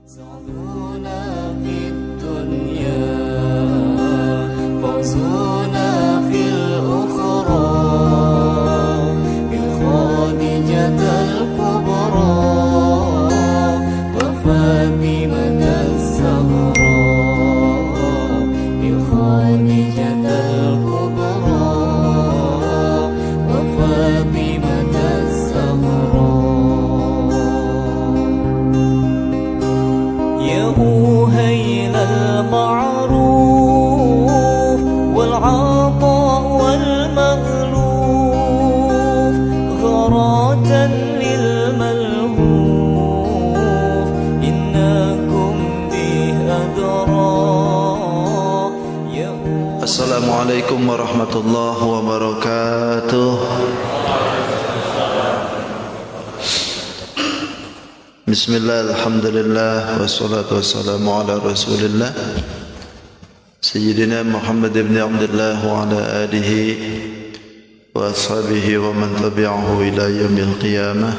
سعدونا في الدنيا فوزنا في الأخرى بخادجة الكبرى وفاطمة الزهراء بخادجة الكبرى وفاطمة الزهراء يا أهيل المعروف والعطاء والمألوف غراة للملهوف إنكم به أدرى يا السلام عليكم ورحمة الله وبركاته. Bismillah, alhamdulillah, wassalatu wassalamu ala rasulillah Sayyidina Muhammad ibn Abdullah wa ala alihi wa ashabihi wa man tabi'ahu ila yaumil qiyamah.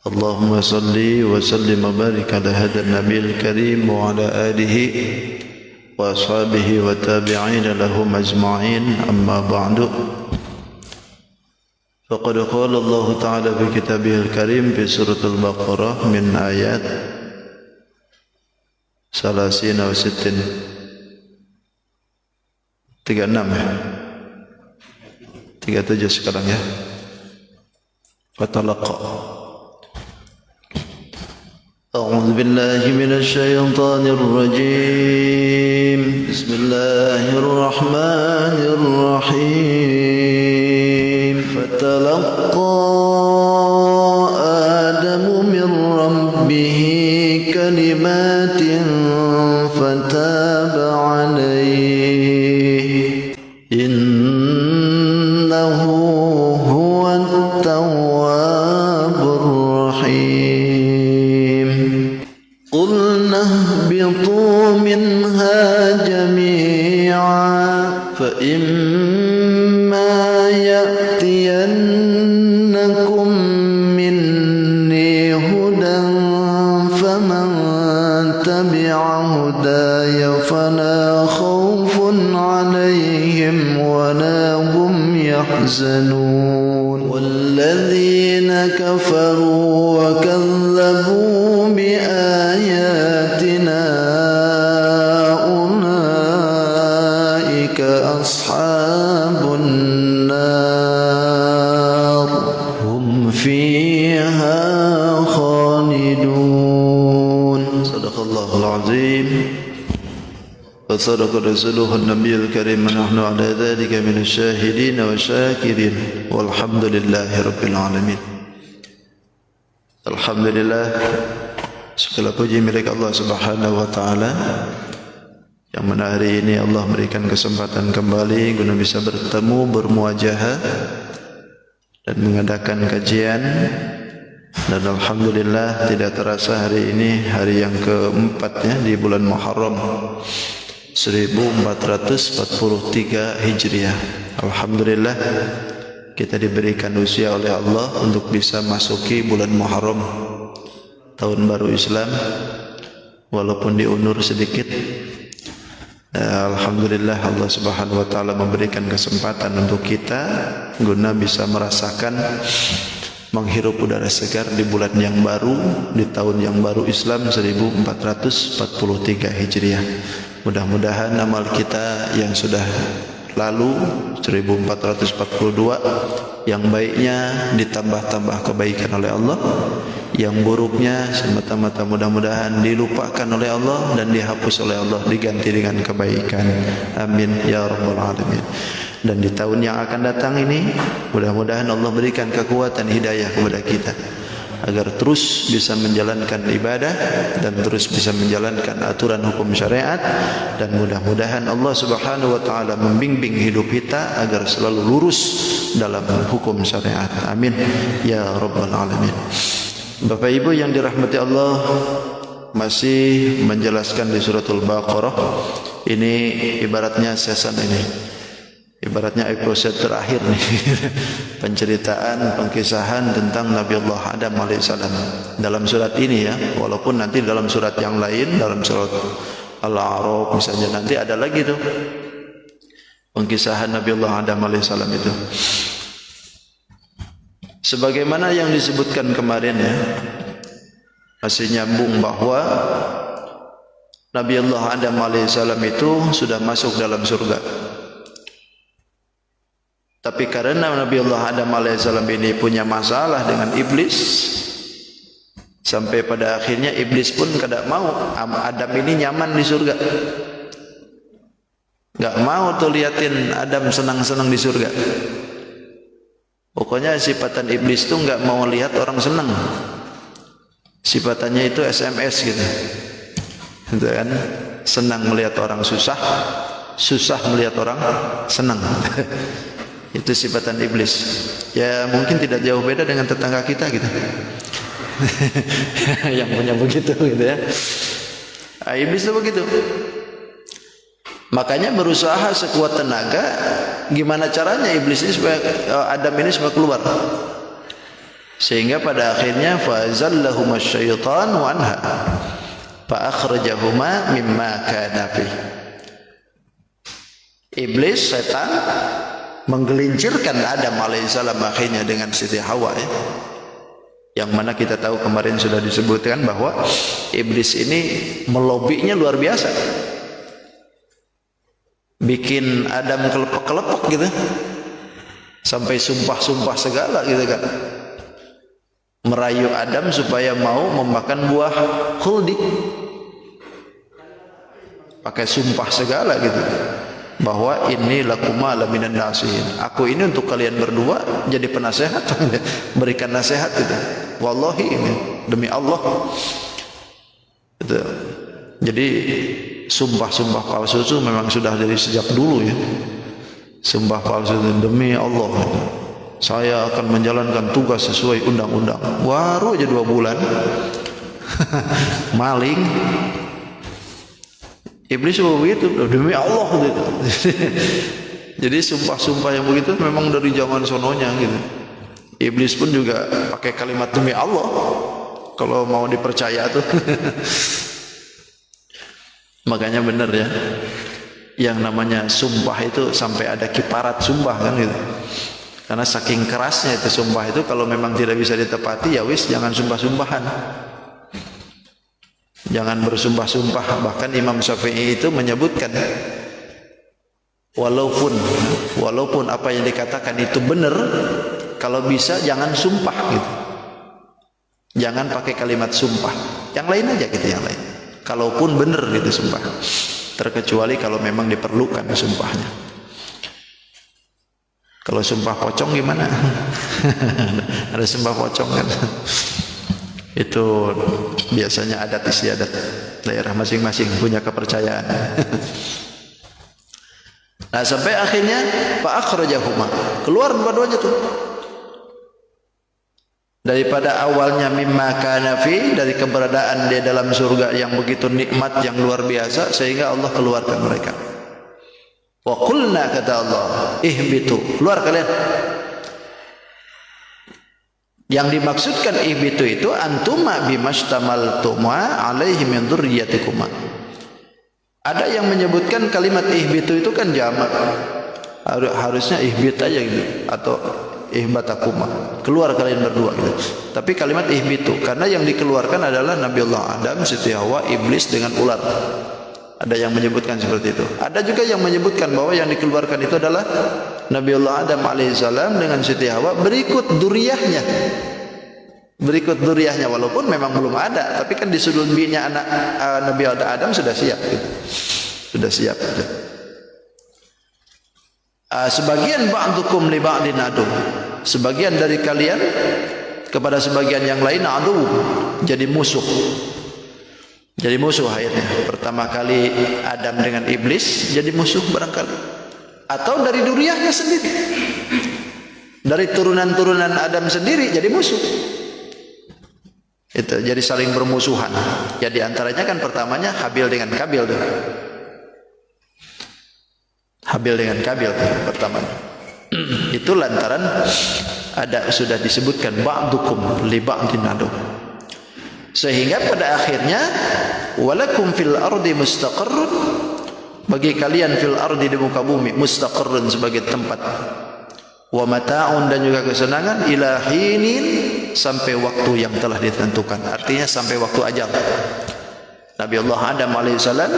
Allahumma salli wa sallim wa barik ala hadha an-nabiyil karim wa ala alihi wa ashabihi wa tabi'ina lahum ajma'in, amma ba'du. Faqad qala Allah Ta'ala fi kitabihil karim fi suratul Baqarah min ayat 30 wa 60 36 ya 37 sekarang ya. Fatalaqa A'udzu billahi minasy syaithanir rajim. Bismillahirrahmanirrahim. فتلقى آدم من ربه كلمات فتاب عليه إنه هو التواب الرحيم. قلنا اهبطوا منها جميعا فإما يأتينكم مني هدى فمن تبع هداي فلا خوف عليهم ولا هم يحزنون. والذين كفروا وكذبوا بآياتنا أولئك أصحاب النار هم فيها خالدون. صدق الله العظيم وصدق رسوله النبي الكريم ونحن على ذلك من الشاهدين والشاكرين والحمد لله رب العالمين. Alhamdulillah, segala puji milik Allah Subhanahu wa taala yang mana hari ini Allah berikan kesempatan kembali guna bisa bertemu, bermuajahah dan mengadakan kajian. Dan alhamdulillah tidak terasa hari ini hari yang keempat ya di bulan Muharram 1443 Hijriah. Alhamdulillah kita diberikan usia oleh Allah untuk bisa masuki bulan Muharram, tahun baru Islam, walaupun diundur sedikit. Alhamdulillah Allah Subhanahu wa taala memberikan kesempatan untuk kita guna bisa merasakan menghirup udara segar di bulan yang baru, di tahun yang baru Islam 1443 Hijriah. Mudah-mudahan amal kita yang sudah lalu 1442 yang baiknya ditambah-tambah kebaikan oleh Allah, yang buruknya semata-mata mudah-mudahan dilupakan oleh Allah dan dihapus oleh Allah, diganti dengan kebaikan. Amin ya rabbal alamin. Dan di tahun yang akan datang ini mudah-mudahan Allah berikan kekuatan hidayah kepada kita agar terus bisa menjalankan ibadah dan terus bisa menjalankan aturan hukum syariat, dan mudah-mudahan Allah Subhanahu wa taala membimbing hidup kita agar selalu lurus dalam hukum syariat. Amin ya rabbal alamin. Bapak Ibu yang dirahmati Allah, masih menjelaskan di suratul Baqarah. Ini ibaratnya season ini. ibaratnya episode terakhir nih penceritaan pengkisahan tentang Nabi Allah Adam alaihissalam dalam surat ini ya, walaupun nanti dalam surat yang lain, dalam surat Al-A'raf misalnya nanti ada lagi tuh pengkisahan Nabi Allah Adam alaihissalam itu. Sebagaimana yang disebutkan kemarin ya, masih nyambung bahwa Nabi Allah Adam alaihissalam itu sudah masuk dalam surga. Tapi karena Nabi Allah Adam alaihissalam ini punya masalah dengan iblis, sampai pada akhirnya iblis pun tidak mau Adam ini nyaman di surga. Gak mau tuh liatin Adam senang-senang di surga. Pokoknya sifatan iblis tuh gak mau lihat orang senang. Sifatannya itu SMS gitu. Gitu kan? Senang melihat orang susah, susah melihat orang senang. Itu sifatan iblis. Ya mungkin tidak jauh beda dengan tetangga kita gitu. Yang punya begitu gitu ya. Iblis itu begitu. Makanya berusaha sekuat tenaga gimana caranya iblis ini supaya Adam ini supaya keluar. Sehingga pada akhirnya fazallahuma syaitanu anha fa akhrajahuma mimma kana fi. Iblis setan menggelincirkan Adam alaihissalam akhirnya dengan Siti Hawa ya. Yang mana kita tahu kemarin sudah disebutkan bahwa iblis ini melobinya luar biasa. Bikin Adam kelepek-kelepek gitu. Sampai sumpah-sumpah segala gitu kan. Merayu Adam supaya mau memakan buah khuldi. Pakai sumpah segala gitu. Bahwa ini lakuma laminan nasihin. Aku ini untuk kalian berdua jadi penasehat, berikan nasihat gitu. Wallahi ini demi Allah. Gitu. Jadi sumpah-sumpah palsu itu memang sudah dari sejak dulu ya. Sumpah palsu itu demi Allah. Saya akan menjalankan tugas sesuai undang-undang. Baru aja 2 bulan. Maling. Iblis begitu, demi Allah gitu. Jadi sumpah-sumpah yang begitu memang dari zaman sononya gitu. Iblis pun juga pakai kalimat demi Allah kalau mau dipercaya tuh. Makanya benar ya, yang namanya sumpah itu sampai ada kiparat sumpah kan gitu. Karena saking kerasnya itu sumpah itu, kalau memang tidak bisa ditepati ya wis jangan sumpah-sumpahan. Jangan bersumpah-sumpah. Bahkan Imam Syafi'i itu menyebutkan walaupun apa yang dikatakan itu benar, kalau bisa jangan sumpah gitu. Jangan pakai kalimat sumpah. Yang lain aja gitu, yang lain. Kalaupun benar gitu sumpah. Terkecuali kalau memang diperlukan sumpahnya. Kalau sumpah pocong gimana? Ada sumpah pocong kan? Itu biasanya adat istiadat daerah masing-masing punya kepercayaan. Nah sampai akhirnya fa akhrajahuma, keluar dua-duanya tuh. Daripada awalnya mimma kana fi, dari keberadaan dia dalam surga yang begitu nikmat yang luar biasa, sehingga Allah keluarkan mereka. Wa qulna, kata Allah, ihbitu, keluar kalian. Yang dimaksudkan ihbitu itu antuma bimastamaltuma alaihi min dzurriyyatikuma. Ada yang menyebutkan kalimat ihbitu itu kan jamak. Harusnya ihbit aja gitu, atau ihbatakuma, keluar kalian berdua gitu. Tapi kalimat ihbitu karena yang dikeluarkan adalah Nabi Allah Adam, Siti Hawa, iblis dengan ular. Ada yang menyebutkan seperti itu. Ada juga yang menyebutkan bahwa yang dikeluarkan itu adalah Nabi Allah Adam alaihissalam dengan Siti Hawa berikut duriyahnya. Berikut duriyahnya, walaupun memang belum ada, tapi kan di sudut binya anak Nabi Adam sudah siap gitu. Sudah siap gitu. Sebagian ba'dukum li ba'din adu. Sebagian dari kalian kepada sebagian yang lain adu, jadi musuh. Jadi musuh akhirnya. Pertama kali Adam dengan iblis jadi musuh barangkali. Atau dari duriyahnya sendiri. Dari turunan-turunan Adam sendiri jadi musuh. Itu jadi saling bermusuhan. Jadi antaranya kan pertamanya Habil dengan Kabil tuh. Habil dengan Kabil pertama. Itu lantaran ada sudah disebutkan ba'dukum li ba'din adu. Sehingga pada akhirnya walakum fil ardi mustaqarrun, bagi kalian fil ardi di muka bumi, mustaqarrun sebagai tempat, wa mata'un dan juga kesenangan, ila hinin sampai waktu yang telah ditentukan, artinya sampai waktu ajal. Nabi Allah Adam alaihissalam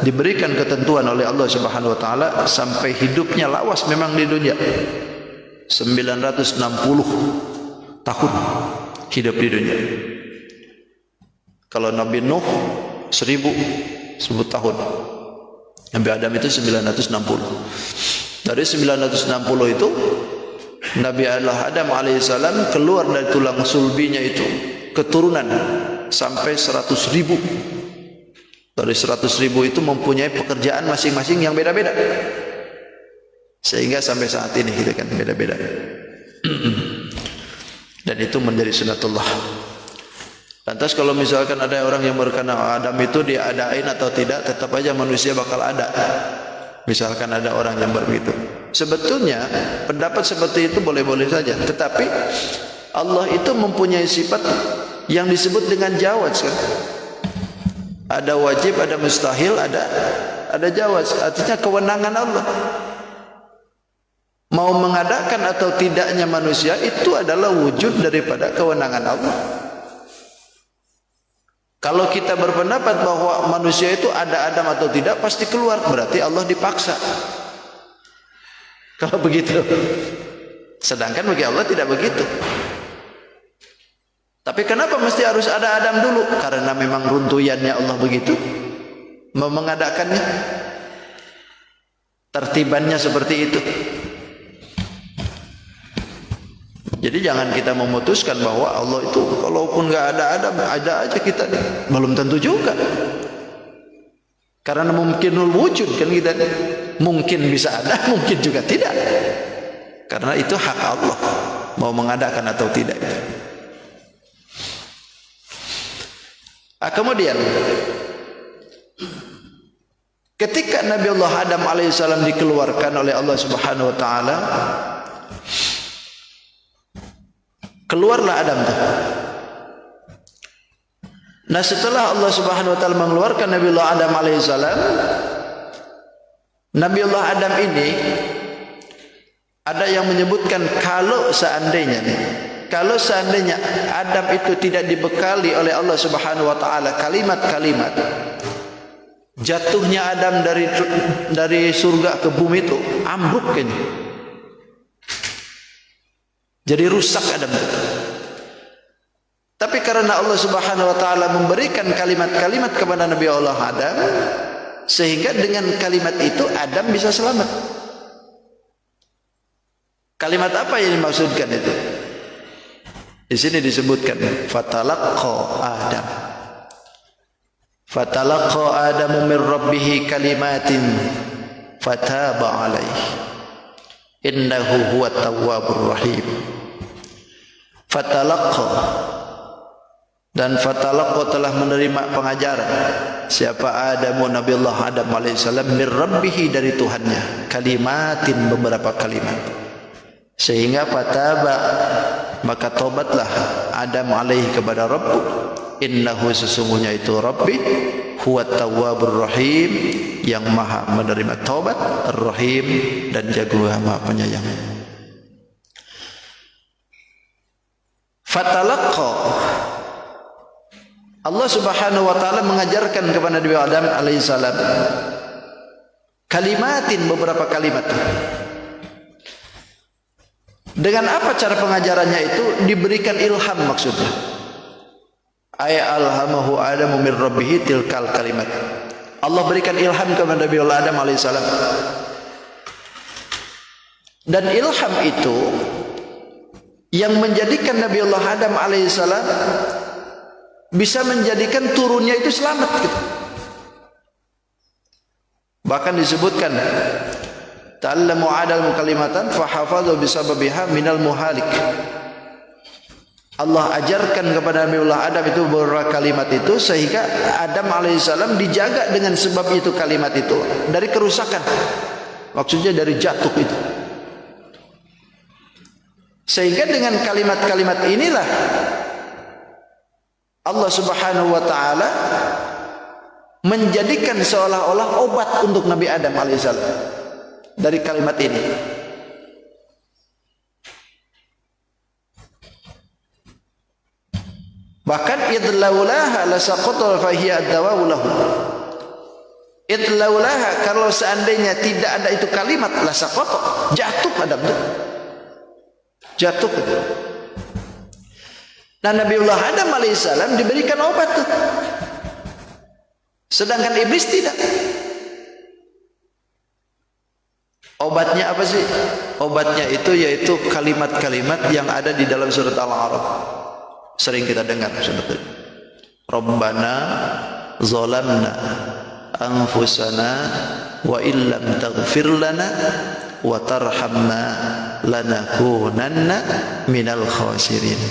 diberikan ketentuan oleh Allah Subhanahu wa taala sampai hidupnya lawas memang di dunia. 960 tahun hidup di dunia. Kalau Nabi Nuh 1000 tahun. Nabi Adam itu 960. Dari 960 itu Nabi Allah Adam alaihissalam keluar dari tulang sulbinya itu keturunan sampai 100.000. Dari 100.000 itu mempunyai pekerjaan masing-masing yang beda-beda. Sehingga sampai saat ini kita kan beda-beda. Dan itu menjadi sunatullah. Lantas kalau misalkan ada orang yang berkata Adam itu diadain atau tidak, tetap aja manusia bakal ada. Misalkan ada orang yang begitu. Sebetulnya pendapat seperti itu boleh-boleh saja. Tetapi Allah itu mempunyai sifat yang disebut dengan jawaz kan. Ada wajib, ada mustahil, ada jawaz. Artinya kewenangan Allah. Mau mengadakan atau tidaknya manusia itu adalah wujud daripada kewenangan Allah. Kalau kita berpendapat bahwa manusia itu ada Adam atau tidak, pasti keluar. Berarti Allah dipaksa. Kalau begitu. Sedangkan bagi Allah tidak begitu. Tapi kenapa mesti harus ada Adam dulu? Karena memang runtuyannya Allah begitu. Mau mengadakannya. Tertibannya seperti itu. Jadi jangan kita memutuskan bahwa Allah itu kalaupun nggak ada Adam, ada aja kita. Belum tentu juga. Karena mungkinul wujud kan kita. Mungkin bisa ada, mungkin juga tidak. Karena itu hak Allah. Mau mengadakan atau tidak. Kemudian ketika Nabi Allah Adam alaihissalam dikeluarkan oleh Allah Subhanahu wa taala, keluarlah Adam tuh. Nah setelah Allah Subhanahu wa taala mengeluarkan Nabi Allah Adam alaihissalam, Nabi Allah Adam ini ada yang menyebutkan kalau seandainya Adam itu tidak dibekali oleh Allah Subhanahu wa taala kalimat-kalimat, jatuhnya Adam dari surga ke bumi itu ambruk kan. Jadi rusak Adam itu. Tapi karena Allah Subhanahu wa taala memberikan kalimat-kalimat kepada Nabi Allah Adam, sehingga dengan kalimat itu Adam bisa selamat. Kalimat apa yang dimaksudkan itu? Di sini disebutkan fatalaqqa Adam. Fatalaqqa Adamu min rabbih kalimatin fataba alaihi. Innahu huwat tawwabur rahim. Fatalaqqa, dan fatalaqqa telah menerima pengajaran siapa Adamu, Nabi Allah Adam alaihissalam, min rabbih dari Tuhannya, kalimatin beberapa kalimat. Sehingga fataba, maka tobatlah Adam alaihi kepada Rabbu. Innahu sesungguhnya itu Rabbi huwat tawwabur rahim, yang maha menerima taubat, ar-rahim, dan jaga maha penyayang. Fatalaqqa, Allah Subhanahu wa taala mengajarkan kepada Nabi Adam alaihissalam kalimatin, beberapa kalimat. Dengan apa cara pengajarannya itu? Diberikan ilham maksudnya. Ay alhamahu Adamu min rabbih tilkal kalimat. Allah berikan ilham kepada Nabi Allah Adam alaihissalam. Dan ilham itu yang menjadikan Nabi Allah Adam alaihissalam bisa menjadikan turunnya itu selamat gitu. Bahkan disebutkan ta'allamu adal kalimatan fahafadhu bisababiha minal muhalik. Allah ajarkan kepada Nabi Allah Adam itu beberapa kalimat itu, sehingga Adam alaihissalam dijaga dengan sebab itu kalimat itu dari kerusakan. Maksudnya dari jatuh itu. Sehingga dengan kalimat-kalimat inilah Allah Subhanahu wa taala menjadikan seolah-olah obat untuk Nabi Adam alaihissalam dari kalimat ini. Bahkan idlaulaha lasaqata fa hiya ad-dawawu lahu. Idlaulaha, kalau seandainya tidak ada itu kalimat lasaqata, jatuh Adam itu. Jatuh. Nah, Nabiullah Adam alaihissalam diberikan obat tuh. Sedangkan iblis tidak. Obatnya apa sih? Obatnya itu yaitu kalimat-kalimat yang ada di dalam surat Al-A'raf. Sering kita dengar sebetulnya. Rabbana zalamna anfusana wa illam taghfir lana wa tarhamna lanakunanna minal khasirin.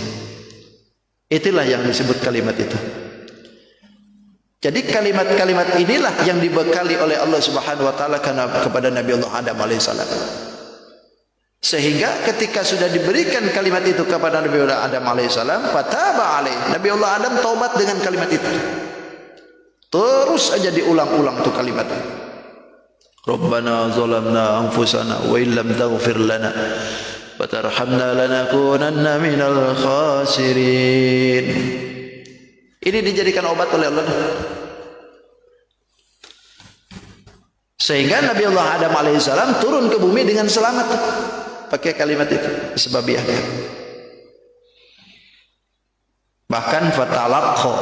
Itulah yang disebut kalimat itu. Jadi kalimat-kalimat inilah yang dibekali oleh Allah Subhanahu wa taala kepada Nabi Allah Adam alaihissalam. Sehingga ketika sudah diberikan kalimat itu kepada Nabi Allah Adam alaihissalam, fataba alaih, Nabi Allah Adam taubat dengan kalimat itu. Terus aja diulang-ulang tuh kalimat. Rabbana zalamna anfusana wa illam taghfir lana wa tarhamna lanakunanna minal khasirin. Ini dijadikan obat oleh Allah. Sehingga Nabi Allah Adam alaihissalam turun ke bumi dengan selamat. Pakai kalimat itu sebabiahnya. Bahkan fatalaqqa,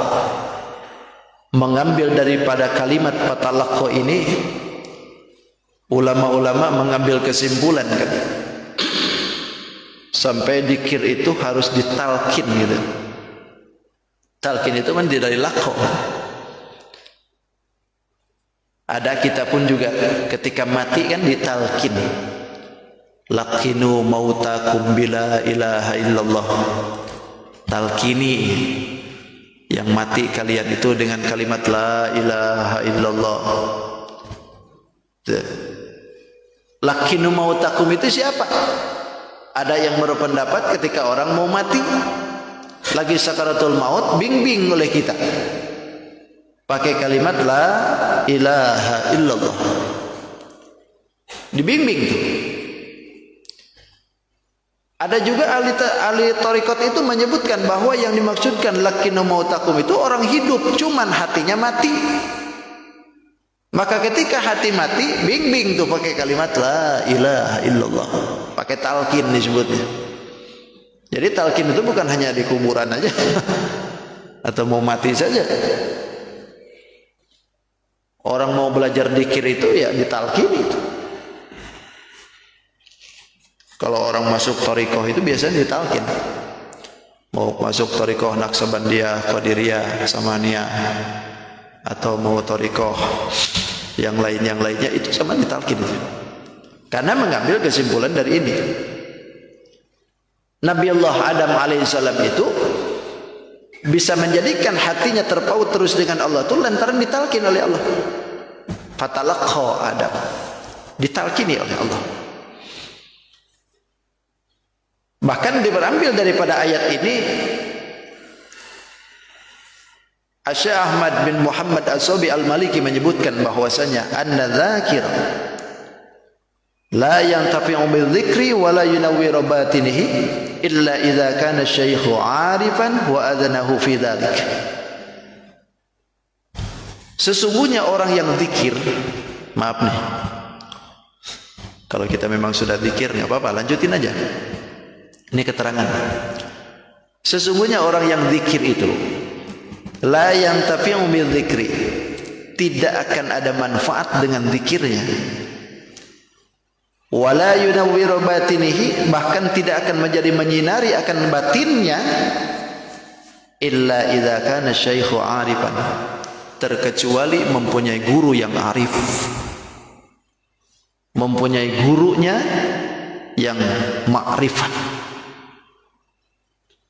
mengambil daripada kalimat fatalaqqa ini, ulama-ulama mengambil kesimpulan kan, sampai dzikir itu harus ditalkin gitu. Talkin itu kan dari laqqa. Ada kita pun juga ketika mati kan ditalkin. Laqinu mautakum bila ilaha illallah. Talkini yang mati kalian itu dengan kalimat la ilaha illallah. Laqinu mautakum itu siapa? Ada yang berpendapat ketika orang mau mati lagi sakaratul maut, bimbing oleh kita pakai kalimat la ilaha illallah, dibimbing tuh. Ada juga ahli thariqat itu menyebutkan bahwa yang dimaksudkan laqinu mautakum itu orang hidup, cuman hatinya mati. Maka ketika hati mati, bimbing tuh pakai kalimat la ilaha illallah, pakai talqin disebutnya. Jadi talqin itu bukan hanya di kuburan aja atau mau mati saja. Orang mau belajar dzikir itu ya ditalqin itu. Kalau orang masuk thariqah itu biasanya ditalqin. Mau masuk thariqah Naqsabandiyah, Qadiriyah, Samaniyah, atau mau thariqah yang lainnya itu sama ditalqin itu. Karena mengambil kesimpulan dari ini. Nabi Allah Adam alaihissalam itu bisa menjadikan hatinya terpaut terus dengan Allah itu lantaran ditalkin oleh Allah. Fatalaqqa Adam, ditalkini oleh Allah. Bahkan diambil daripada ayat ini, Syekh Ahmad bin Muhammad As-Sobi Al-Maliki menyebutkan bahwasanya an-dzakir la yantafi'u bil-dzikri wa la yunawwiru batinihi illa idza kana asy-syaikhu 'arifan wa adzanahu fi dzalik. Sesungguhnya orang yang zikir, maaf nih, kalau kita memang sudah zikir nggak apa-apa, lanjutin aja. Ini keterangan. Sesungguhnya orang yang zikir itu la yantafi'u bil-dzikri, tidak akan ada manfaat dengan zikirnya. Wala yunawwiru batinihi, bahkan tidak akan menjadi menyinari akan batinnya, illa idza kana syaikhu 'arifan, terkecuali mempunyai guru yang arif, mempunyai gurunya yang ma'rifat.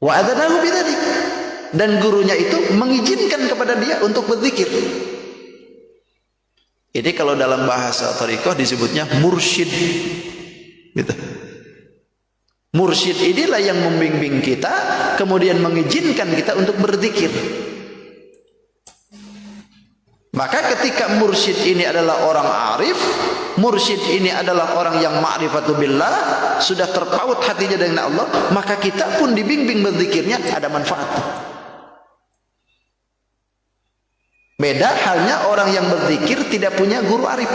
Wa adzanahu bidzalik, dan gurunya itu mengizinkan kepada dia untuk berzikir. Ini kalau dalam bahasa thariqah disebutnya mursyid. Gitu. Mursyid inilah yang membimbing kita, kemudian mengizinkan kita untuk berzikir. Maka ketika mursyid ini adalah orang arif, mursyid ini adalah orang yang ma'rifatu billah, sudah terpaut hatinya dengan Allah, maka kita pun dibimbing berzikirnya ada manfaat. Beda halnya orang yang berzikir tidak punya guru arif.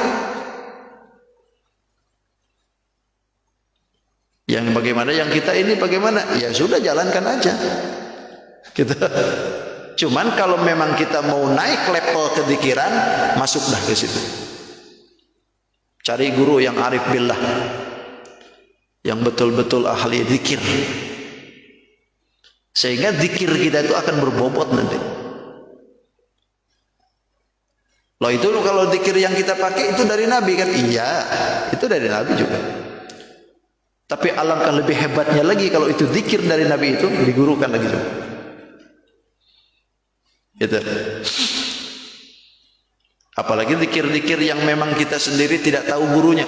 Yang bagaimana, yang kita ini bagaimana? Ya sudah, jalankan aja. Gitu. Cuman kalau memang kita mau naik level kedzikiran, masuklah ke situ. Cari guru yang arif billah, yang betul-betul ahli zikir, sehingga zikir kita itu akan berbobot nanti. Loh, itu kalau zikir yang kita pakai itu dari Nabi kan? Iya, itu dari Nabi juga. Tapi alangkah lebih hebatnya lagi kalau itu zikir dari Nabi itu digurukan lagi juga. Gitu. Apalagi zikir-zikir yang memang kita sendiri tidak tahu gurunya.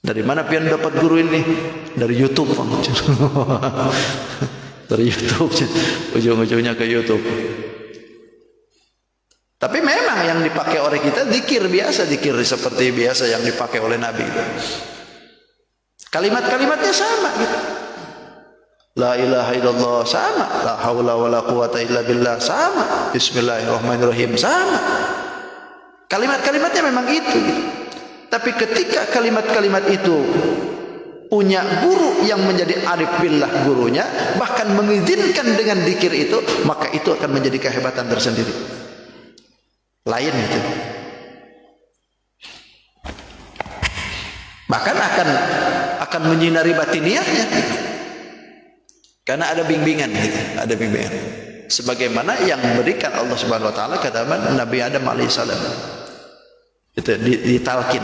Dari mana pian dapat guru ini? Dari YouTube. Dari YouTube. Ujung-ujungnya ke YouTube. Tapi memang yang dipakai oleh kita zikir biasa, zikir seperti biasa yang dipakai oleh Nabi. Kalimat-kalimatnya sama gitu. La ilaha illallah sama, la haula wala quwata illa billah sama, bismillahirrahmanirrahim sama. Kalimat-kalimatnya memang itu gitu. Tapi ketika kalimat-kalimat itu punya guru yang menjadi arif billah gurunya, bahkan mengizinkan dengan zikir itu, maka itu akan menjadi kehebatan tersendiri. Lain itu. Bahkan akan menyinari batiniahnya gitu. Karena ada bimbingan gitu, ada bimbingan. Sebagaimana yang memberikan Allah Subhanahu wa taala kata Nabi Adam alaihissalam. Itu ditalkin.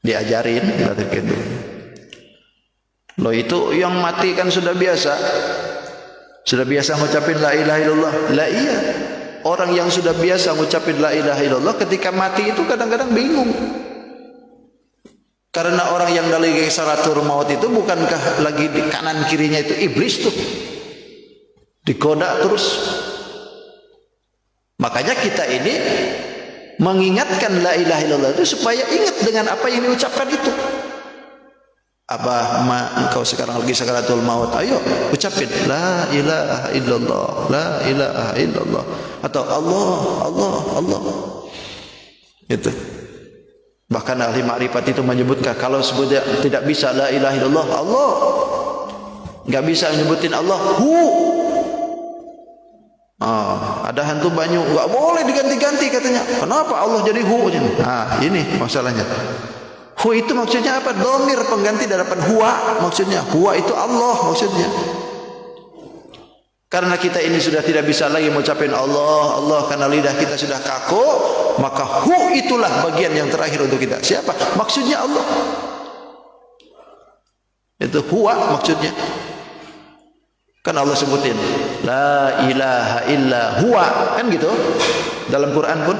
Diajarin, dilatihkan dulu. Loh, itu yang mati kan sudah biasa. Sudah biasa ngucapin la ilaha illallah. La iya. Orang yang sudah biasa ngucapin la ilaha illallah ketika mati itu kadang-kadang bingung. Karena orang yang dari saratul maut itu bukankah lagi di kanan kirinya itu iblis tuh. Digoda terus. Makanya kita ini mengingatkan la ilaha illallah itu supaya ingat dengan apa yang diucapkan itu. Abah, engkau sekarang lagi sakaratul maut, ayo ucapin la ilaha illallah, la ilaha illallah, atau Allah. Itu. Bahkan ahli makrifat itu menyebutkan kalau sebutnya tidak bisa la ilaha illallah Allah, nggak bisa nyebutin Allah ada hantu banyu nggak boleh diganti-ganti katanya. Kenapa Allah jadi hu? Ini masalahnya. Hu itu maksudnya apa? Dhamir pengganti dari huwa, maksudnya huwa itu Allah maksudnya. Karena kita ini sudah tidak bisa lagi mengucapin Allah karena lidah kita sudah kaku, maka hu itulah bagian yang terakhir untuk kita. Siapa? Maksudnya Allah. Itu huwa maksudnya. Kan Allah sebutin la ilaha illa huwa, kan gitu. Dalam Quran pun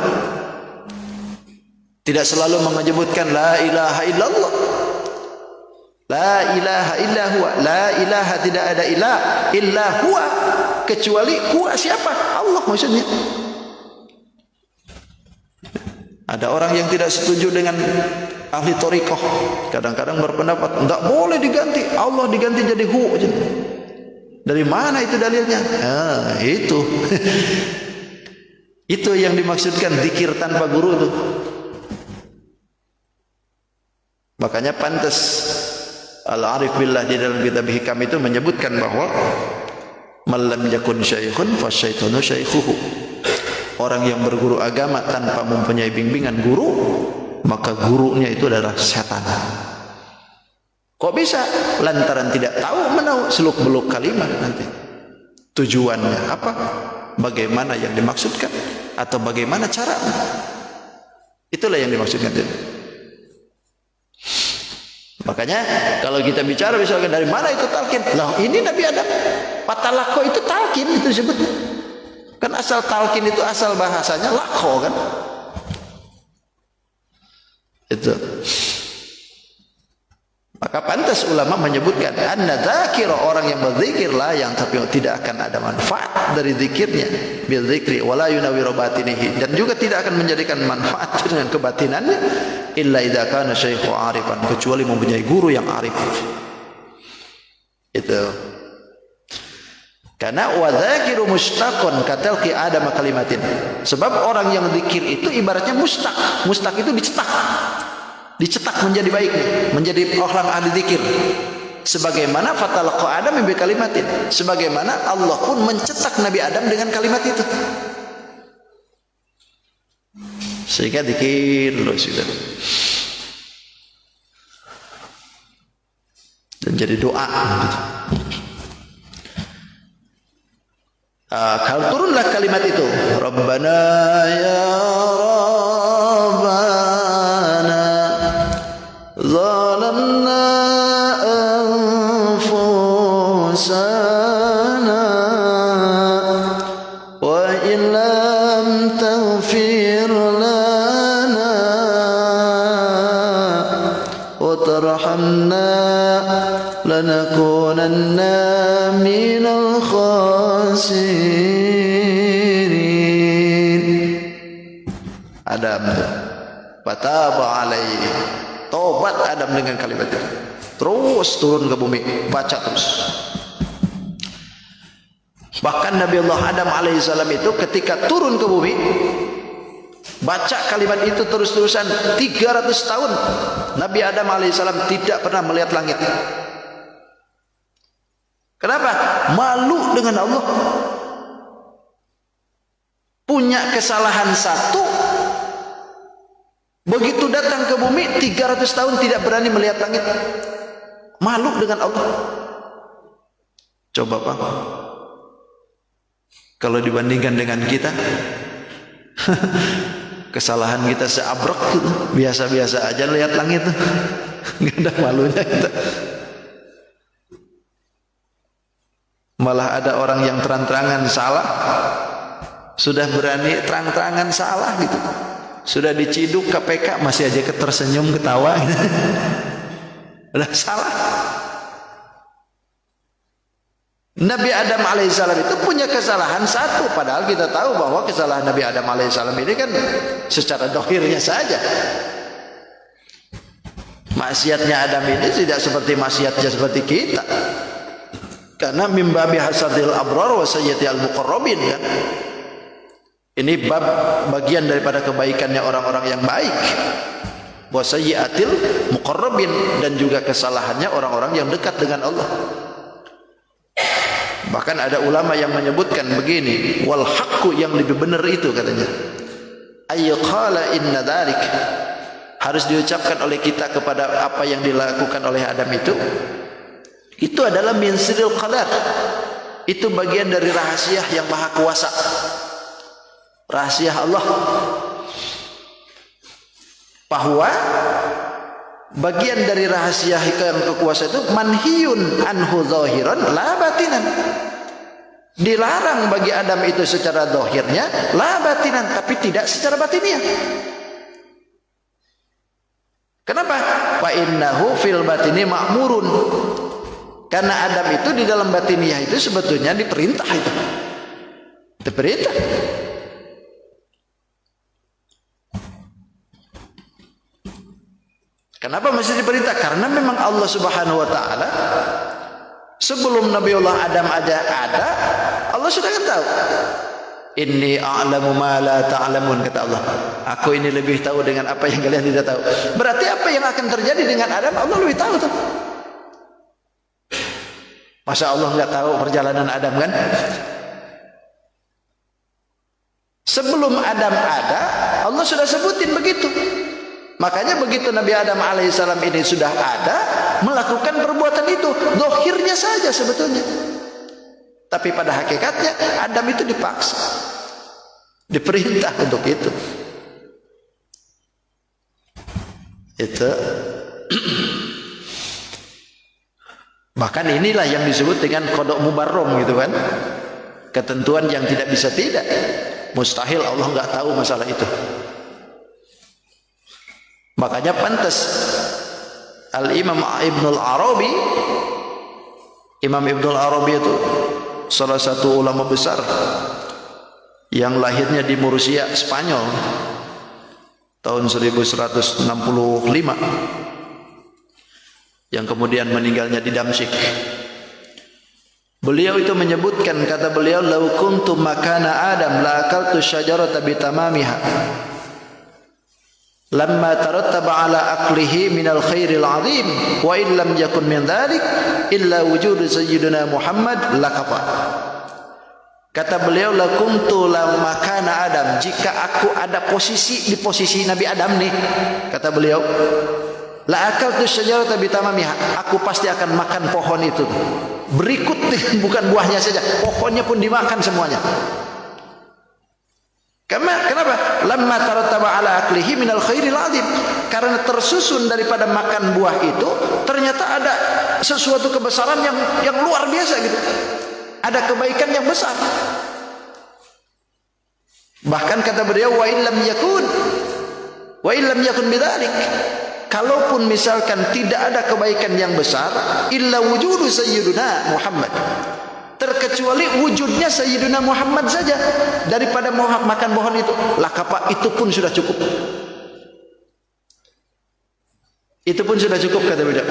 tidak selalu menyebutkan la ilaha illallah. La ilaha illa huwa, la ilaha tidak ada ilah illa huwa, kecuali huwa siapa? Allah maksudnya. Ada orang yang tidak setuju dengan ahli thariqah, kadang-kadang berpendapat enggak boleh diganti, Allah diganti jadi hu. Dari mana itu dalilnya? Itu. Itu yang dimaksudkan zikir tanpa guru itu. Makanya pantas Al-Arif Billah di dalam kitab Hikam itu menyebutkan bahwa man lam yakun syaikhun fasyaitanu syaikhuhu. Orang yang berguru agama tanpa mempunyai bimbingan guru, maka gurunya itu adalah setan. Kok bisa? Lantaran tidak tahu menahu seluk-beluk kalimat nanti. Tujuannya apa? Bagaimana yang dimaksudkan? Atau bagaimana caranya? Itulah yang dimaksudkan itu. Makanya kalau kita bicara misalkan dari mana itu talqin? Lah ini Nabi Adam. Patalako itu talqin itu disebut. Kan asal talqin itu asal bahasanya lako kan. Itu. Maka pantas ulama menyebutkan anna dzakira, orang yang berzikir la yang tapi tidak akan ada manfaat dari zikirnya bil dzikri wala yunawiru batinihi, dan juga tidak akan menjadikan manfaat dengan kebatinannya illa idza kana syaikhu arifan, kecuali mempunyai guru yang arif. Itu. Karena wa dzakiru mustaqon katalqi adam kalimatin. Sebab orang yang zikir itu ibaratnya mustaq. Mustaq itu dicetak menjadi baik, menjadi orang ahli zikir. Sebagaimana fatalaqa Adam bi kalimatin, sebagaimana Allah pun mencetak Nabi Adam dengan kalimat itu. Sehingga zikir loh sudah. Dan jadi doa gitu. Kalau turunlah kalimat itu, Rabbana ya Rabbana zalamna anfusana wa illam taghfir lana wa tarhamna lanakunanna minal khasirin. Adam fataba alaihi, tobat Adam dengan kalimat itu, terus turun ke bumi, baca terus. Bahkan Nabi Allah Adam alaihissalam itu ketika turun ke bumi baca kalimat itu terus-terusan 300 tahun Nabi Adam alaihissalam tidak pernah melihat langit. Kenapa? Malu dengan Allah. Punya kesalahan satu, begitu datang ke bumi 300 tahun tidak berani melihat langit. Malu dengan Allah. Coba Pak, kalau dibandingkan dengan kita, kesalahan kita seabrek, biasa-biasa aja lihat langit, nggak ada malunya kita. Malah ada orang yang terang-terangan salah, sudah berani terang-terangan salah gitu. Sudah diciduk KPK masih aja tersenyum ketawa gitu. Udah salah. Nabi Adam alaihissalam itu punya kesalahan satu, padahal kita tahu bahwa kesalahan Nabi Adam alaihissalam ini kan secara dohirnya saja. Maksiatnya Adam ini tidak seperti maksiatnya seperti kita. Karena mimbabi hasadil abrar wa sayyiatil muqarrabin kan. Ini bab bagian daripada kebaikannya orang-orang yang baik. Wa sayyiatil muqarrabin, dan juga kesalahannya orang-orang yang dekat dengan Allah. Bahkan ada ulama yang menyebutkan begini, wal haqqu, yang lebih benar itu katanya, ayyqala inna dzalik, harus diucapkan oleh kita kepada apa yang dilakukan oleh Adam itu adalah min sirril qadar. Itu bagian dari rahasia yang maha kuasa, rahasia Allah, bahwa bagian dari rahasia yang kekuasaan itu manhiyun anhu zahiran la batinan. Dilarang bagi Adam itu secara zahirnya, la batinan, tapi tidak secara batinnya. Kenapa? Fa innahu fil batini ma'murun. Karena Adam itu di dalam batiniah itu sebetulnya diperintah itu. Diperintah. Kenapa mesti diperintah? Karena memang Allah Subhanahu wa taala sebelum Nabiullah Adam ada, Allah sudah kan tahu. Inni a'lamu ma la ta'lamun, kata Allah. Aku ini lebih tahu dengan apa yang kalian tidak tahu. Berarti apa yang akan terjadi dengan Adam Allah lebih tahu tuh. Masa Allah nggak tahu perjalanan Adam kan? Sebelum Adam ada, Allah sudah sebutin begitu. Makanya begitu Nabi Adam alaihissalam ini sudah ada, melakukan perbuatan itu, zahirnya saja sebetulnya. Tapi pada hakikatnya Adam itu dipaksa, diperintah untuk itu. Bahkan inilah yang disebut dengan qada mubarrom gitu kan. Ketentuan yang tidak bisa tidak. Mustahil Allah enggak tahu masalah itu. Makanya pantas Al-Imam Ibnul Arabi, Imam Ibnul Arabi itu salah satu ulama besar yang lahirnya di Murcia, Spanyol tahun 1165, yang kemudian meninggalnya di Damsyik. Beliau itu menyebutkan, kata beliau, "Lau kuntu makana Adam la akaltu syajarata bitamamiha lamma tarattaba ala aqlihi minal khairil azim wa in lam yakun min dhalik illa wujudu sayyidina Muhammad lakafa." Kata beliau, "La kuntu la makana Adam," jika aku ada di posisi Nabi Adam nih, kata beliau, "la akaltu syajarata bitamamiha," aku pasti akan makan pohon itu berikut, bukan buahnya saja, pohonnya pun dimakan semuanya. Kenapa? Lamma tarattaba ala aklihi minal khairil azim, karena tersusun daripada makan buah itu ternyata ada sesuatu kebesaran yang luar biasa gitu. Ada kebaikan yang besar. Bahkan kata beliau, wa illam yakun bidzalik, kalaupun misalkan tidak ada kebaikan yang besar, illa wujudu sayyiduna Muhammad, terkecuali wujudnya Sayyidina Muhammad saja daripada makan pohon itu, lakapa, itu pun sudah cukup. Itu pun sudah cukup, kata beliau.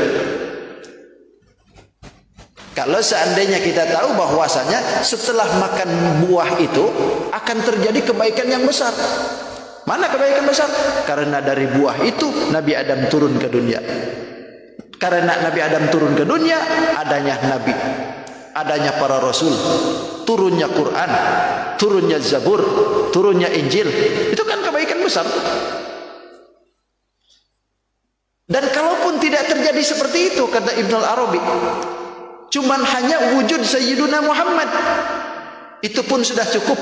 Kalau seandainya kita tahu bahwasanya setelah makan buah itu akan terjadi kebaikan yang besar. Mana kebaikan besar? Karena dari buah itu Nabi Adam turun ke dunia. Karena Nabi Adam turun ke dunia, adanya Nabi, adanya para Rasul, turunnya Quran, turunnya Zabur, turunnya Injil. Itu kan kebaikan besar. Dan kalaupun tidak terjadi seperti itu, kata Ibnul Arabi, cuman hanya wujud Sayyiduna Muhammad, itu pun sudah cukup.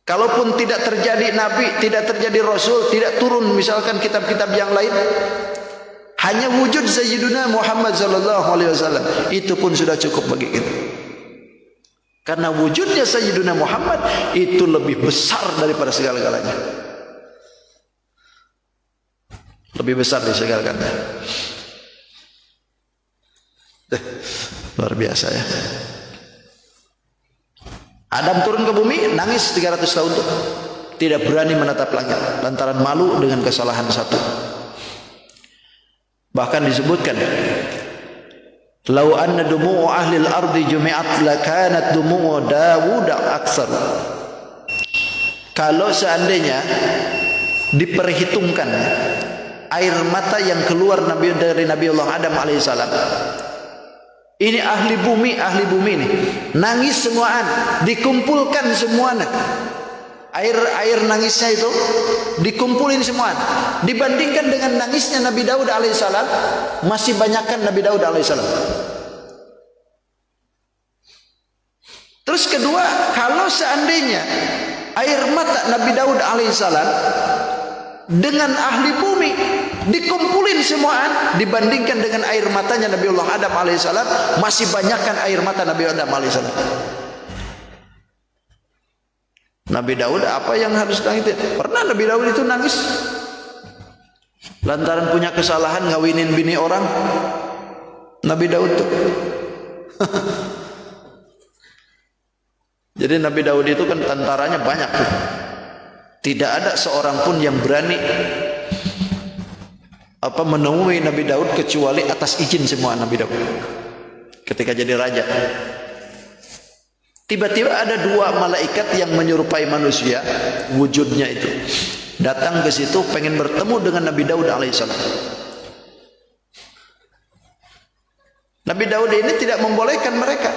Kalaupun tidak terjadi Nabi, tidak terjadi Rasul, tidak turun misalkan kitab-kitab yang lain, hanya wujud Sayyiduna Muhammad sallallahu alaihi wasallam, itu pun sudah cukup bagi kita. Karena wujudnya Sayyiduna Muhammad itu lebih besar daripada segala-galanya. Lebih besar dari segala-galanya. Luar biasa ya. Adam turun ke bumi, nangis 300 tahun tuh, tidak berani menatap langit lantaran malu dengan kesalahan satu. Bahkan disebutkan, "Lau anna dumu'u ahli al-ardi jumi'at lakanat dumu'u Dawud aksar." Kalau seandainya diperhitungkan air mata yang keluar dari Nabi Allah Adam alaihissalam, ini ahli bumi nih, nangis semuaan, dikumpulkan semuanya. Air nangisnya itu dikumpulin semua, dibandingkan dengan nangisnya Nabi Daud alaihissalam, masih banyakkan Nabi Daud alaihissalam. Terus kedua, kalau seandainya air mata Nabi Daud alaihissalam dengan ahli bumi dikumpulin semuaan, dibandingkan dengan air matanya Nabi Allah Adam alaihissalam, masih banyakkan air mata Nabi Adam alaihissalam. Nabi Daud apa yang harus nangis? Pernah Nabi Daud itu nangis lantaran punya kesalahan ngawinin bini orang? Nabi Daud tuh. Jadi Nabi Daud itu kan tentaranya banyak tuh. Tidak ada seorang pun yang berani menemui Nabi Daud kecuali atas izin semua Nabi Daud ketika jadi raja. Tiba-tiba ada dua malaikat yang menyerupai manusia, wujudnya itu datang ke situ pengen bertemu dengan Nabi Daud alaihissalam. Nabi Daud ini tidak membolehkan mereka,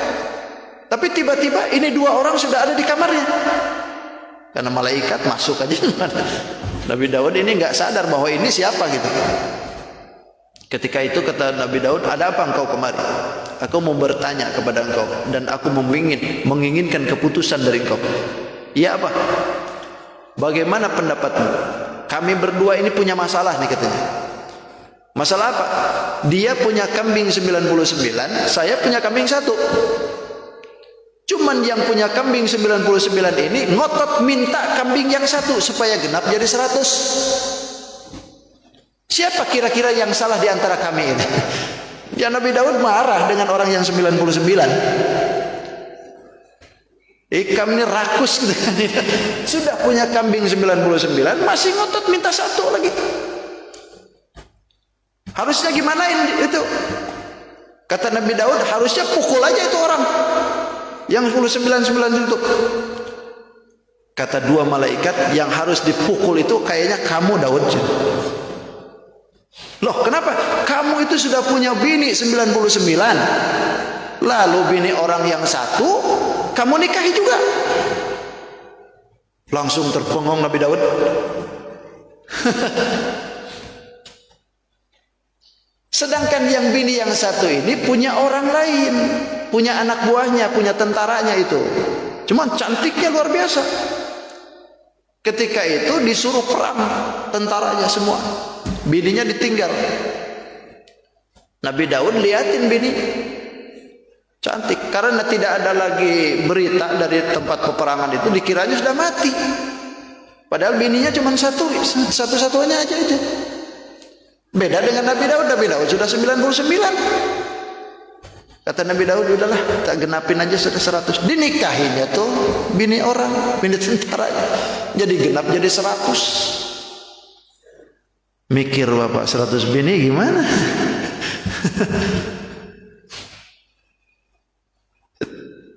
tapi tiba-tiba ini dua orang sudah ada di kamarnya. Karena malaikat masuk aja. Nabi Daud ini nggak sadar bahwa ini siapa gitu. Ketika itu kata Nabi Daud, "Ada apa engkau kemari? Aku mau bertanya kepada engkau dan aku menginginkan keputusan dari engkau." "Iya apa? Bagaimana pendapatmu? Kami berdua ini punya masalah nih," katanya. Masalah apa? Dia punya kambing 99, saya punya kambing 1. Cuman yang punya kambing 99 ini ngotot minta kambing yang 1 supaya genap jadi 100. Siapa kira-kira yang salah di antara kami ini? Ya Nabi Daud marah dengan orang yang 99. Ikam ini rakus dengan ini. Sudah punya kambing 99 masih ngotot minta 1 lagi. Harusnya gimana itu? Kata Nabi Daud, harusnya pukul aja itu orang yang 99 itu. Kata 2 malaikat, yang harus dipukul itu kayaknya kamu Daud. Loh kenapa? Kamu itu sudah punya bini 99, lalu bini orang yang 1 kamu nikahi juga. Langsung terpengong Nabi Daud. Sedangkan yang bini yang 1 ini punya orang lain, punya anak buahnya, punya tentaranya itu. Cuman cantiknya luar biasa. Ketika itu disuruh perang tentaranya semua, bininya ditinggal. Nabi Daud liatin bini, cantik. Karena tidak ada lagi berita dari tempat peperangan itu, dikiranya sudah mati. Padahal bininya cuma satu-satunya aja. Beda dengan Nabi Daud. Nabi Daud sudah 99. Kata Nabi Daud, udahlah tak genapin aja sudah 100. Dinikahinya tuh bini orang, bini tentaranya. Jadi genap jadi 100. Mikir bapak, 100 bini gimana?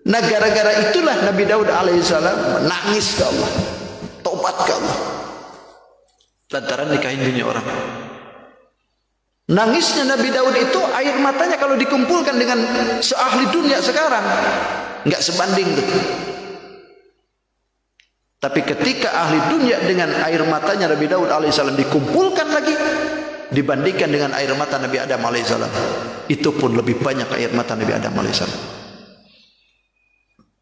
Nah gara-gara itulah Nabi Daud alaihissalam menangis ke Allah, taubat ke Allah lantaran nikahin bini orang. Nangisnya Nabi Daud itu air matanya kalau dikumpulkan dengan seahli dunia sekarang nggak sebanding tuh. Tapi ketika ahli dunia dengan air matanya Nabi Daud alaihissalam dikumpulkan lagi, dibandingkan dengan air mata Nabi Adam alaihissalam, itu pun lebih banyak air mata Nabi Adam alaihissalam.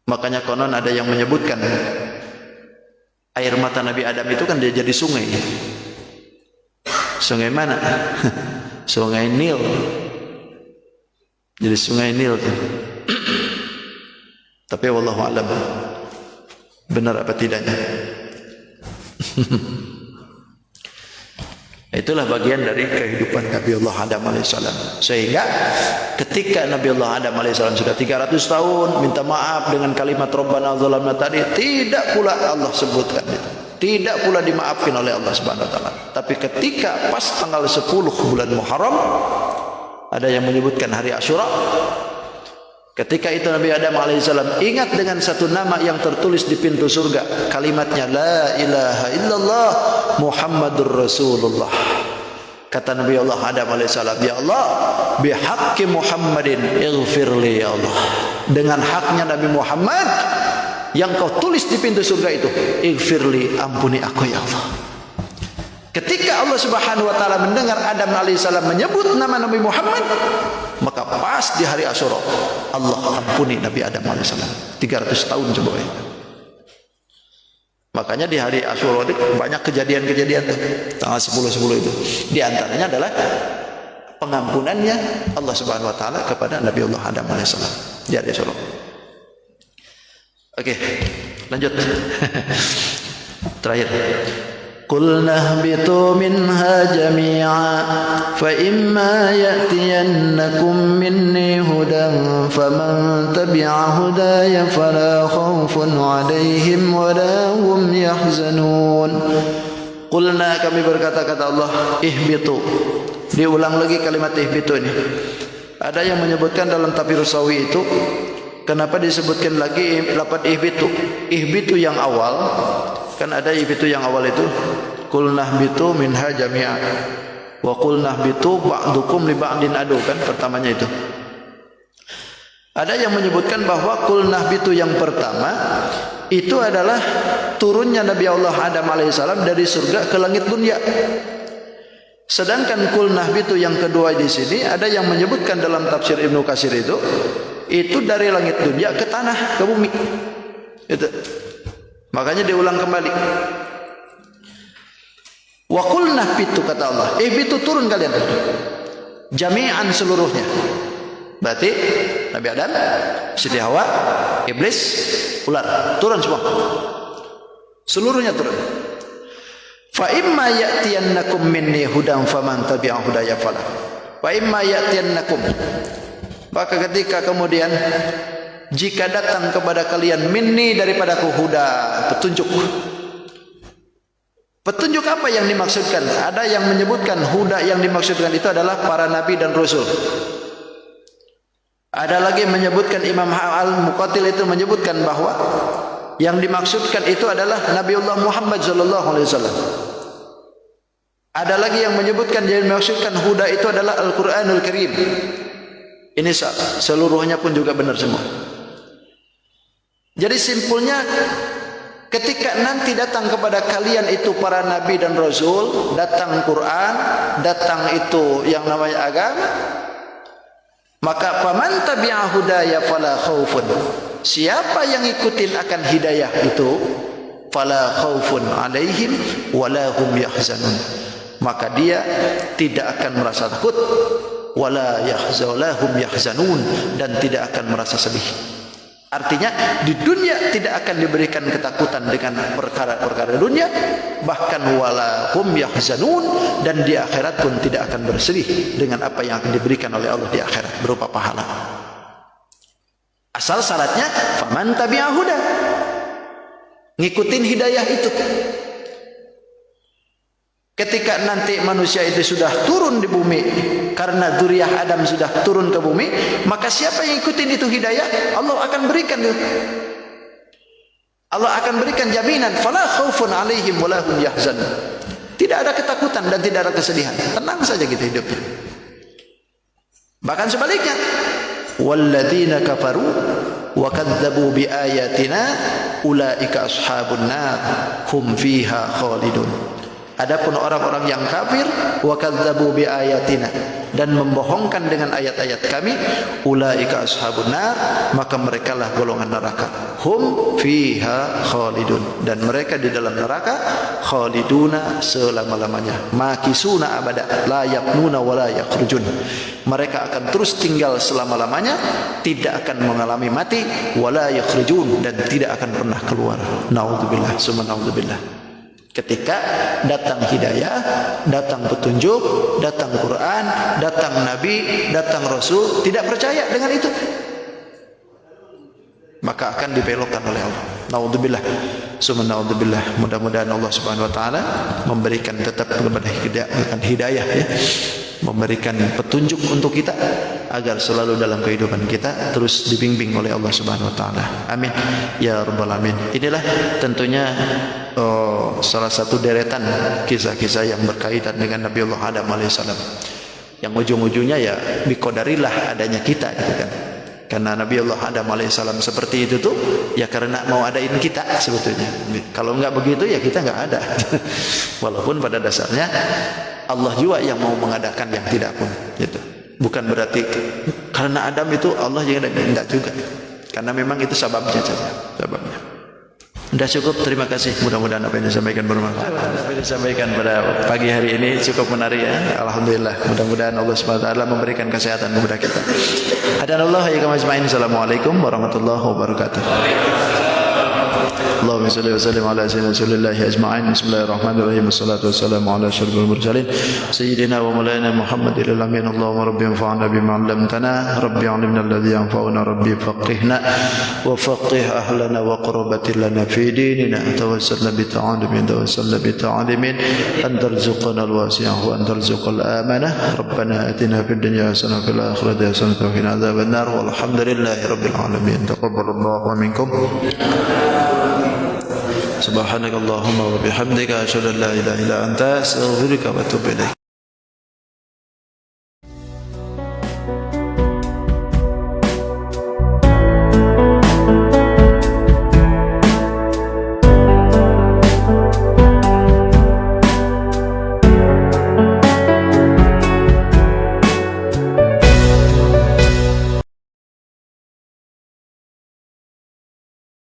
Makanya konon ada yang menyebutkan air mata Nabi Adam itu kan dia jadi sungai. Sungai mana? Sungai Nil. Jadi sungai Nil. Tapi wallahu a'lam benar apa tidaknya. Itulah bagian dari kehidupan Nabi Allah Adam alaihissalam. Sehingga ketika Nabi Allah Adam alaihissalam sudah 300 tahun minta maaf dengan kalimat Rabbana zalamna tadi, tidak pula Allah sebutkan itu. Tidak pula dimaafkan oleh Allah Subhanahu wa taala. Tapi ketika pas tanggal 10 bulan Muharram, ada yang menyebutkan hari Asyura. Ketika itu Nabi Adam alaihissalam ingat dengan satu nama yang tertulis di pintu surga, kalimatnya la ilaha illallah Muhammadur Rasulullah. Kata Nabi Allah Adam alaihissalam, ya Allah, bihaqqi Muhammadin ighfirli ya Allah. Dengan haknya Nabi Muhammad yang kau tulis di pintu surga itu, ighfirli, ampuni aku ya Allah. Ketika Allah Subhanahu wa taala mendengar Adam alaihissalam menyebut nama Nabi Muhammad, maka pas di hari Asyura Allah ampuni Nabi Adam alaihissalam. 300 tahun coba ya. Makanya di hari Asyura itu banyak kejadian-kejadian tuh, tanggal 10 itu. Di antaranya adalah pengampunannya Allah Subhanahu wa taala kepada Nabi Allah Adam alaihissalam di hari Asyura. Oke, lanjut. Terakhir. Qul nahbitu minha jami'a fa imma ya'tiyannakum minni hudan faman tabi'a hudaya fala khawfun 'alaihim wa la hum yahzanun. Qulna, kami berkata, kata Allah, ihbitu. Diulang lagi kalimat ihbitu ini. Ada yang menyebutkan dalam tafsir Sawi itu, kenapa disebutkan lagi lafaz ihbitu? Ihbitu yang awal, kan ada ihbitu yang awal itu, qul nahbitu minha jami'a wa qul nahbitu ba'dukum li ba'din adu, kan pertamanya itu. Ada yang menyebutkan bahwa qul nahbitu yang pertama itu adalah turunnya Nabi Allah Adam alaihissalam dari surga ke langit dunia. Sedangkan qul nahbitu yang kedua di sini ada yang menyebutkan dalam tafsir Ibnu Katsir itu dari langit dunia ke tanah, ke bumi. Itu. Makanya diulang kembali. Wa qulna bitu, kata Allah, bitu turun kalian jami'an seluruhnya. Berarti Nabi Adam, Siti Hawa, iblis, ular, turun semua. Seluruhnya turun. Fa imma ya'tiyannakum minni hudan faman tabi'a hudaya falah. Fa imma ya'tiyannakum, maka ketika kemudian jika datang kepada kalian minni daripadaku huda, petunjuk. Petunjuk apa yang dimaksudkan? Ada yang menyebutkan huda yang dimaksudkan itu adalah para nabi dan rasul. Ada lagi menyebutkan, Imam Al-Muqatil itu menyebutkan bahwa yang dimaksudkan itu adalah Nabiullah Muhammad sallallahu alaihi wasallam. Ada lagi yang menyebutkan yang dimaksudkan huda itu adalah Al-Qur'anul Karim. Ini seluruhnya pun juga benar semua. Jadi simpulnya, ketika nanti datang kepada kalian itu para nabi dan rasul, datang Quran, datang itu yang namanya agama, maka faman tabi'a hudaya fala khaufun, siapa yang ikutin akan hidayah itu, fala khaufun alaihim wala hum yahzanun, maka dia tidak akan merasa takut, wala hum yahzanun, dan tidak akan merasa sedih. Artinya di dunia tidak akan diberikan ketakutan dengan perkara-perkara dunia, bahkan wala hum yahzanun, dan di akhirat pun tidak akan bersedih dengan apa yang akan diberikan oleh Allah di akhirat berupa pahala. Asal syaratnya faman tabi'a huda, ngikutin hidayah itu. Ketika nanti manusia itu sudah turun di bumi, karena dzurriyyah Adam sudah turun ke bumi, maka siapa yang ikutin itu hidayah, Allah akan berikan itu. Allah akan berikan jaminan, fala khaufun alaihim wala hum yahzanun. Tidak ada ketakutan dan tidak ada kesedihan. Tenang saja kita hidupnya. Bahkan sebaliknya, walladzina kafaru wa kadzdzabu biayatina ulaika ashabun nar hum fiha khalidun. Adapun orang-orang yang kafir wa kadzdzabu biayatina, dan membohongkan dengan ayat-ayat kami, ulaika ashabun nar, maka merekalah golongan neraka, hum fiha khalidun, dan mereka di dalam neraka khaliduna selama-lamanya, makisuna abada, la yaqnuna wa la yakhrujun, mereka akan terus tinggal selama-lamanya, tidak akan mengalami mati, wala yakhrujun, dan tidak akan pernah keluar. Naudzubillah, summa naudzubillah. Ketika datang hidayah, datang petunjuk, datang Quran, datang Nabi, datang Rasul, tidak percaya dengan itu, maka akan dibelokkan oleh Allah. Naudzubillah, summa naudzubillah. Mudah-mudahan Allah Subhanahu wa taala memberikan tetap kepada hidayah, ya, memberikan petunjuk untuk kita agar selalu dalam kehidupan kita terus dibimbing oleh Allah Subhanahu wa taala. Amin ya rabbal alamin. Inilah tentunya salah satu deretan kisah-kisah yang berkaitan dengan Nabiullah Adam alaihissalam, yang ujung-ujungnya ya biqadarillah adanya kita, gitu kan. Karena Nabiullah Adam alaihissalam seperti itu tuh ya karena mau adain kita sebetulnya. Kalau enggak begitu ya kita enggak ada. Walaupun pada dasarnya Allah juga yang mau mengadakan yang tidak pun, gitu. Bukan berarti karena Adam itu Allah yang enggak juga. Karena memang itu sebabnya saja, sebabnya. Sudah cukup, terima kasih. Mudah-mudahan apa yang disampaikan bermanfaat. Apa yang disampaikan pada pagi hari ini cukup menarik, ya. Alhamdulillah. Mudah-mudahan Allah Subhanahu wa taala memberikan kesehatan kepada kita. Hadanallahu wa iyyakum ajmain. Assalamualaikum warahmatullahi wabarakatuh. Allahumma salli wa sallim ala sayyidina Rasulillah ajma'in. Bismillahirrahmanirrahim. Wassalatu wassalamu ala asyrafil mursalin sayyidina wa maulana Muhammadil amin. Allahumma rabbi anfa'na bima 'allamtana, rabbi 'allimna alladhi yanfa'una, rabbi faqihna wa faqih ahlana wa qurbatil lana fi dinina. Tawassalna bi ta'alumin, tawassalna bi ta'alimin, an tarzuqana al-wasi'ah wa an tarzuqal amanah. Rabbana atina fid dunya hasanah wa fil akhirati hasanah wa qina adzaban nar. Walhamdulillahi rabbil alamin. Taqabbalallahu minkum. Subhanakallahumma wa bihamdika asyhadu an la ilaha illa anta astaghfiruka wa atubu ilaik.